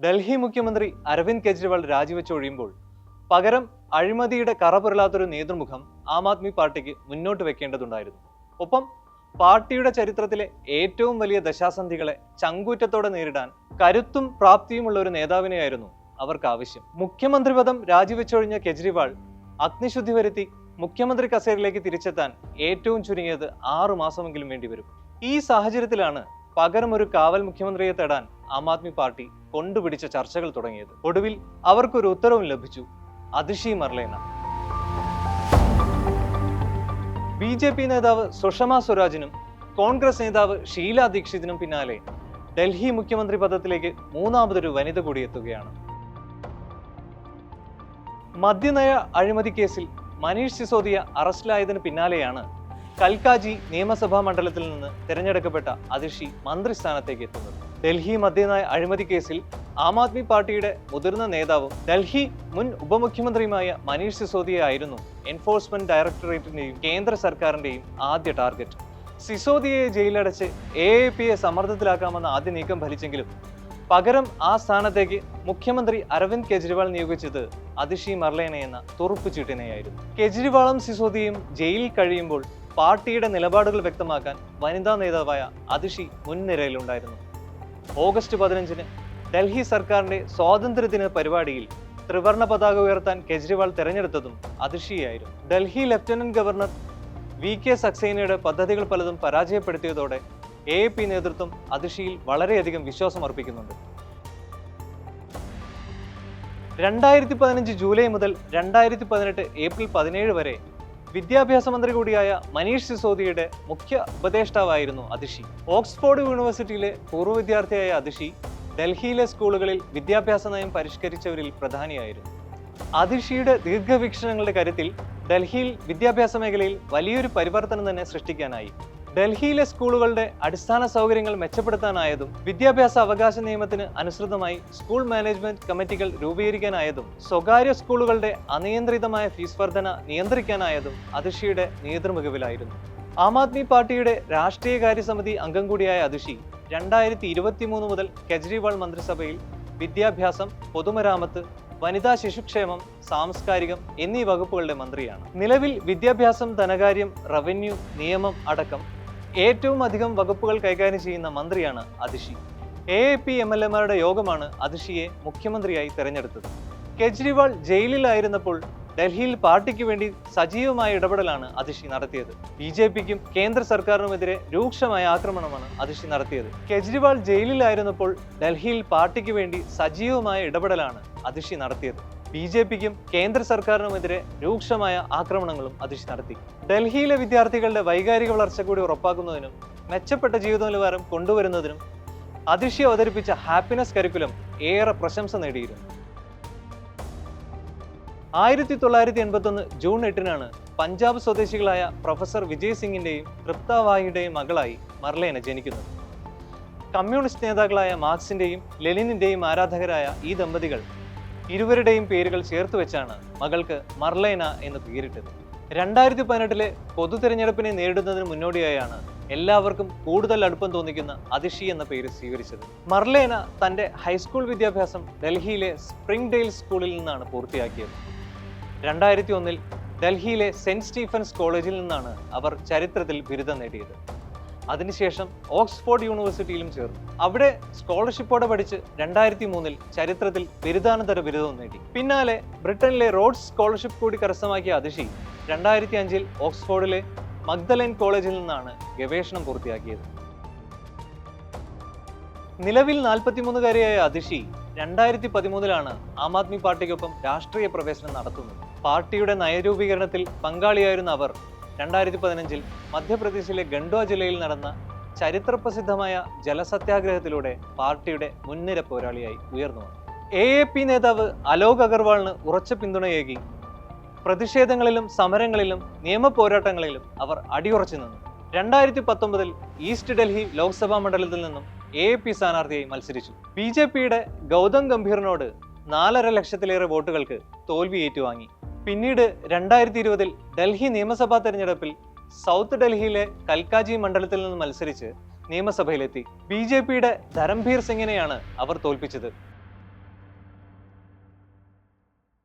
ഡൽഹി മുഖ്യമന്ത്രി അരവിന്ദ് കെജ്രിവാൾ രാജിവെച്ചൊഴിയുമ്പോൾ പകരം അഴിമതിയുടെ കറപുരളാത്തൊരു നേതൃമുഖം ആം ആദ്മി പാർട്ടിക്ക് മുന്നോട്ട് വെക്കേണ്ടതുണ്ടായിരുന്നു. ഒപ്പം പാർട്ടിയുടെ ചരിത്രത്തിലെ ഏറ്റവും വലിയ ദശാസന്ധികളെ ചങ്കൂറ്റത്തോടെ നേരിടാൻ കരുത്തും പ്രാപ്തിയുമുള്ള ഒരു നേതാവിനെയായിരുന്നു അവർക്ക് ആവശ്യം. മുഖ്യമന്ത്രി പദം രാജിവെച്ചൊഴിഞ്ഞ കെജ്രിവാൾ അഗ്നിശുദ്ധി വരുത്തി മുഖ്യമന്ത്രി കസേരയിലേക്ക് തിരിച്ചെത്താൻ ഏറ്റവും ചുരുങ്ങിയത് 6 മാസമെങ്കിലും വേണ്ടിവരും. ഈ സാഹചര്യത്തിലാണ് പകരം ഒരു കാവൽ മുഖ്യമന്ത്രിയെ തേടാൻ ആം ആദ്മി പാർട്ടി കൊണ്ടുപിടിച്ച ചർച്ചകൾ തുടങ്ങിയത്. ഒടുവിൽ അവർക്കൊരു ഉത്തരവും ലഭിച്ചു: അതിഷി മർലേന. BJP നേതാവ് സുഷമ സ്വരാജിനും കോൺഗ്രസ് നേതാവ് ഷീല ദീക്ഷിതിനും പിന്നാലെ ഡൽഹി മുഖ്യമന്ത്രി പദത്തിലേക്ക് മൂന്നാമതൊരു വനിത കൂടി എത്തുകയാണ്. മദ്യനയ അഴിമതി കേസിൽ മനീഷ് സിസോദിയ അറസ്റ്റിലായതിനു പിന്നാലെയാണ് കൽക്കാജി നിയമസഭാ മണ്ഡലത്തിൽ നിന്ന് തിരഞ്ഞെടുക്കപ്പെട്ട അതിഷി മന്ത്രിസ്ഥാനത്തേക്ക് എത്തുന്നത്. ഡൽഹി മദ്യനയ അഴിമതി കേസിൽ ആം ആദ്മി പാർട്ടിയുടെ മുതിർന്ന നേതാവും ഡൽഹി മുൻ ഉപമുഖ്യമന്ത്രിയുമായ മനീഷ് സിസോദിയ ആയിരുന്നു എൻഫോഴ്സ്മെന്റ് ഡയറക്ടറേറ്റിന്റെയും കേന്ദ്ര സർക്കാരിന്റെയും ആദ്യ ടാർഗറ്റ്. സിസോദിയയെ ജയിലടച്ച് AAPയെ സമ്മർദ്ദത്തിലാക്കാമെന്ന ആദ്യ നീക്കം ഫലിച്ചെങ്കിലും പകരം ആ സ്ഥാനത്തേക്ക് മുഖ്യമന്ത്രി അരവിന്ദ് കെജ്രിവാൾ നിയോഗിച്ചത് അതിഷി മർലേന എന്ന തുറുപ്പുചീട്ടിനെയായിരുന്നു. കെജ്രിവാളും സിസോദിയയും ജയിലിൽ കഴിയുമ്പോൾ പാർട്ടിയുടെ നിലപാടുകൾ വ്യക്തമാക്കാൻ വനിതാ നേതാവായ അതിഷി മുൻനിരയിലുണ്ടായിരുന്നു. ഓഗസ്റ്റ് 15-ന് ഡൽഹി സർക്കാരിന്റെ സ്വാതന്ത്ര്യദിന പരിപാടിയിൽ ത്രിവർണ പതാക ഉയർത്താൻ കെജ്രിവാൾ തെരഞ്ഞെടുത്തതും അതിഷിയായിരുന്നു. ഡൽഹി ലഫ്റ്റനന്റ് ഗവർണർ VK സക്സേനയുടെ പദ്ധതികൾ പലതും പരാജയപ്പെടുത്തിയതോടെ AAP നേതൃത്വം അതിഷിയിൽ വളരെയധികം വിശ്വാസം അർപ്പിക്കുന്നുണ്ട്. 2015 ജൂലൈ മുതൽ 2018 ഏപ്രിൽ 17 വരെ വിദ്യാഭ്യാസ മന്ത്രി കൂടിയായ മനീഷ് സിസോദിയയുടെ മുഖ്യ ഉപദേഷ്ടാവായിരുന്നു അതിഷി. ഓക്സ്ഫോർഡ് യൂണിവേഴ്സിറ്റിയിലെ പൂർവ്വ വിദ്യാർത്ഥിയായ അതിഷി ഡൽഹിയിലെ സ്കൂളുകളിൽ വിദ്യാഭ്യാസ നയം പരിഷ്കരിച്ചവരിൽ പ്രധാനിയായിരുന്നു. അതിഷിയുടെ ദീർഘവീക്ഷണങ്ങളുടെ കരുത്തിൽ ഡൽഹിയിൽ വിദ്യാഭ്യാസ മേഖലയിൽ വലിയൊരു പരിവർത്തനം തന്നെ സൃഷ്ടിക്കാനായി. ഡൽഹിയിലെ സ്കൂളുകളുടെ അടിസ്ഥാന സൗകര്യങ്ങൾ മെച്ചപ്പെടുത്താനായതും വിദ്യാഭ്യാസ അവകാശ നിയമത്തിന് അനുസൃതമായി സ്കൂൾ മാനേജ്മെന്റ് കമ്മിറ്റികൾ രൂപീകരിക്കാനായതും സ്വകാര്യ സ്കൂളുകളുടെ അനിയന്ത്രിതമായ ഫീസ് വർധന നിയന്ത്രിക്കാനായതും അതിഷിയുടെ നേതൃമികവിലായിരുന്നു. ആം ആദ്മി പാർട്ടിയുടെ രാഷ്ട്രീയകാര്യ സമിതി അംഗം കൂടിയായ അതിഷി 2023 മുതൽ കെജ്രിവാൾ മന്ത്രിസഭയിൽ വിദ്യാഭ്യാസം, പൊതുമരാമത്ത്, വനിതാ ശിശുക്ഷേമം, സാംസ്കാരികം എന്നീ വകുപ്പുകളുടെ മന്ത്രിയാണ്. നിലവിൽ വിദ്യാഭ്യാസം, ധനകാര്യം, റവന്യൂ, നിയമം അടക്കം ഏറ്റവും അധികം വകുപ്പുകൾ കൈകാര്യം ചെയ്യുന്ന മന്ത്രിയാണ് അതിഷി. AAP MLA-മാരുടെ യോഗമാണ് അതിഷിയെ മുഖ്യമന്ത്രിയായി തെരഞ്ഞെടുത്തത്. കെജ്രിവാൾ ജയിലിലായിരുന്നപ്പോൾ ഡൽഹിയിൽ പാർട്ടിക്ക് വേണ്ടി സജീവമായ ഇടപെടലാണ് അതിഷി നടത്തിയത്. BJPക്കും കേന്ദ്ര സർക്കാരിനുമെതിരെ രൂക്ഷമായ ആക്രമണമാണ് അതിഷി നടത്തിയത്. കെജ്രിവാൾ ജയിലിലായിരുന്നപ്പോൾ ഡൽഹിയിൽ പാർട്ടിക്ക് വേണ്ടി സജീവമായ ഇടപെടലാണ് അതിഷി നടത്തിയത്. BJPക്കും കേന്ദ്ര സർക്കാരിനുമെതിരെ രൂക്ഷമായ ആക്രമണങ്ങളും അതിഷി നടത്തി. ഡൽഹിയിലെ വിദ്യാർത്ഥികളുടെ വൈകാരിക വളർച്ച കൂടി ഉറപ്പാക്കുന്നതിനും മെച്ചപ്പെട്ട ജീവിത നിലവാരം കൊണ്ടുവരുന്നതിനും അതിഷി അവതരിപ്പിച്ച ഹാപ്പിനെസ് കരിക്കുലം ഏറെ പ്രശംസ നേടിയിരുന്നു. 1981 ജൂൺ 8-നാണ് പഞ്ചാബ് സ്വദേശികളായ പ്രൊഫസർ വിജയ് സിംഗിന്റെയും തൃപ്ത വാഹിയുടെയും മകളായി മർലേന ജനിക്കുന്നത്. കമ്മ്യൂണിസ്റ്റ് നേതാക്കളായ മാർക്സിന്റെയും ലെനിനിന്റെയും ആരാധകരായ ഈ ദമ്പതികൾ ഇരുവരുടെയും പേരുകൾ ചേർത്ത് വെച്ചാണ് മകൾക്ക് മർലേന എന്ന് പേരിട്ടത്. 2018 പൊതു തിരഞ്ഞെടുപ്പിനെ നേരിടുന്നതിന് മുന്നോടിയായാണ് എല്ലാവർക്കും കൂടുതൽ അടുപ്പം തോന്നിക്കുന്ന അതിഷി എന്ന പേര് സ്വീകരിച്ചത്. മർലേന തന്റെ ഹൈസ്കൂൾ വിദ്യാഭ്യാസം ഡൽഹിയിലെ സ്പ്രിംഗ് ഡെയിൽ സ്കൂളിൽ നിന്നാണ് പൂർത്തിയാക്കിയത്. 2001 ഡൽഹിയിലെ സെന്റ് സ്റ്റീഫൻസ് കോളേജിൽ നിന്നാണ് അവർ ചരിത്രത്തിൽ ബിരുദം നേടിയത്. അതിനുശേഷം ഓക്സ്ഫോർഡ് യൂണിവേഴ്സിറ്റിയിലും ചേർന്നു. അവിടെ സ്കോളർഷിപ്പോടെ പഠിച്ച് 2003 ചരിത്രത്തിൽ ബിരുദാനന്തര ബിരുദവും നേടി. പിന്നാലെ ബ്രിട്ടനിലെ റോഡ്സ് സ്കോളർഷിപ്പ് കൂടി കരസ്ഥമാക്കിയ അതിഷി 2005 ഓക്സ്ഫോർഡിലെ മഗ്ദലൈൻ കോളേജിൽ നിന്നാണ് ഗവേഷണം പൂർത്തിയാക്കിയത്. നിലവിൽ 43-കാരിയായ അതിഷി 2013 ആം ആദ്മി പാർട്ടിക്കൊപ്പം രാഷ്ട്രീയ പ്രവേശനം നടത്തുന്നത്. പാർട്ടിയുടെ നയരൂപീകരണത്തിൽ പങ്കാളിയായിരുന്ന അവർ 2015 മധ്യപ്രദേശിലെ ഗണ്ഡ്വ ജില്ലയിൽ നടന്ന ചരിത്രപ്രസിദ്ധമായ ജലസത്യാഗ്രഹത്തിലൂടെ പാർട്ടിയുടെ മുൻനിര പോരാളിയായി ഉയർന്നു വന്നു. AAP നേതാവ് അലോക് അഗർവാളിന് ഉറച്ച പിന്തുണയേകി പ്രതിഷേധങ്ങളിലും സമരങ്ങളിലും നിയമ പോരാട്ടങ്ങളിലും അവർ അടിയുറച്ചു നിന്നു. 2019 ഈസ്റ്റ് ഡൽഹി ലോക്സഭാ മണ്ഡലത്തിൽ നിന്നും AAP സ്ഥാനാർത്ഥിയായി മത്സരിച്ചു. BJPയുടെ ഗൗതം ഗംഭീറിനോട് 4.5 ലക്ഷത്തിലേറെ വോട്ടുകൾക്ക് തോൽവി ഏറ്റുവാങ്ങി. പിന്നീട് 2020 ഡൽഹി നിയമസഭാ തെരഞ്ഞെടുപ്പിൽ സൗത്ത് ഡൽഹിയിലെ കൽക്കാജി മണ്ഡലത്തിൽ നിന്ന് മത്സരിച്ച് നിയമസഭയിലെത്തി. BJPയുടെ ധരംഭീർ സിംഗിനെയാണ് അവർ തോൽപ്പിച്ചത്.